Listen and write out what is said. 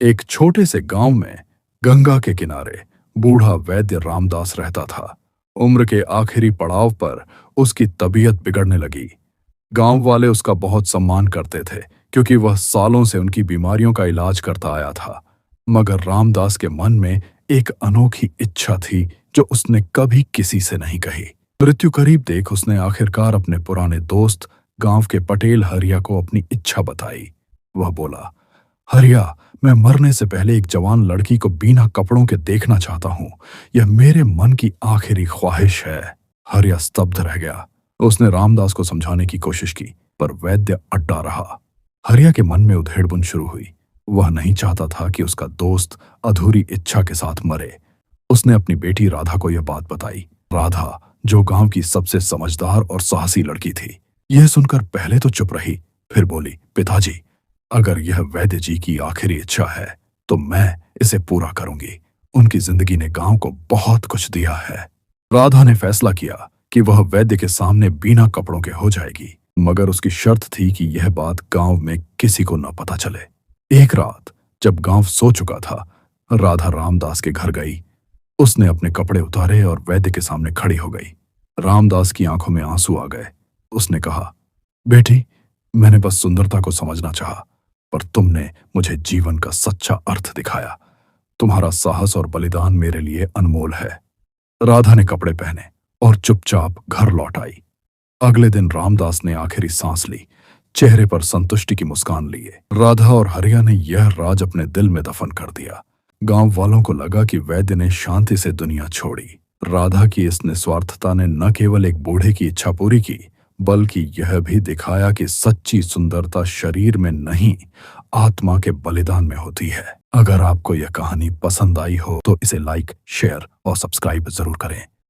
एक छोटे से गांव में गंगा के किनारे बूढ़ा वैद्य रामदास रहता था। उम्र के आखिरी पड़ाव पर उसकी तबीयत बिगड़ने लगी। गांव वाले उसका बहुत सम्मान करते थे क्योंकि वह सालों से उनकी बीमारियों का इलाज करता आया था। मगर रामदास के मन में एक अनोखी इच्छा थी जो उसने कभी किसी से नहीं कही। मृत्यु करीब देख उसने आखिरकार अपने पुराने दोस्त गांव के पटेल हरिया को अपनी इच्छा बताई। वह बोला, हरिया, मैं मरने से पहले एक जवान लड़की को बिना कपड़ों के देखना चाहता हूं। यह मेरे मन की आखिरी ख्वाहिश है। हरिया स्तब्ध रह गया। उसने रामदास को समझाने की कोशिश की, पर वैद्य अड्डा रहा। हरिया के मन में उधेड़बुन शुरू हुई। वह नहीं चाहता था कि उसका दोस्त अधूरी इच्छा के साथ मरे। उसने अपनी बेटी राधा को यह बात बताई। राधा, जो गांव की सबसे समझदार और साहसी लड़की थी, यह सुनकर पहले तो चुप रही, फिर बोली, पिताजी, अगर यह वैद्य जी की आखिरी इच्छा है तो मैं इसे पूरा करूंगी। उनकी जिंदगी ने गांव को बहुत कुछ दिया है। राधा ने फैसला किया कि वह वैद्य के सामने बिना कपड़ों के हो जाएगी, मगर उसकी शर्त थी कि यह बात गांव में किसी को न पता चले। एक रात जब गांव सो चुका था, राधा रामदास के घर गई। उसने अपने कपड़े उतारे और वैद्य के सामने खड़ी हो गई। रामदास की आंखों में आंसू आ गए। उसने कहा, बेटी, मैंने बस सुंदरता को समझना चाहा, पर तुमने मुझे जीवन का सच्चा अर्थ दिखाया। तुम्हारा साहस और बलिदान मेरे लिए अनमोल है। राधा ने कपड़े पहने और चुपचाप घर लौट आई। अगले दिन रामदास ने आखिरी सांस ली, चेहरे पर संतुष्टि की मुस्कान लिए। राधा और हरिया ने यह राज अपने दिल में दफन कर दिया। गांव वालों को लगा कि वैद्य ने शांति से दुनिया छोड़ी। राधा की इस निस्वार्थता ने न केवल एक बूढ़े की इच्छा पूरी की, बल्कि यह भी दिखाया कि सच्ची सुंदरता शरीर में नहीं, आत्मा के बलिदान में होती है। अगर आपको यह कहानी पसंद आई हो तो इसे लाइक, शेयर और सब्सक्राइब जरूर करें।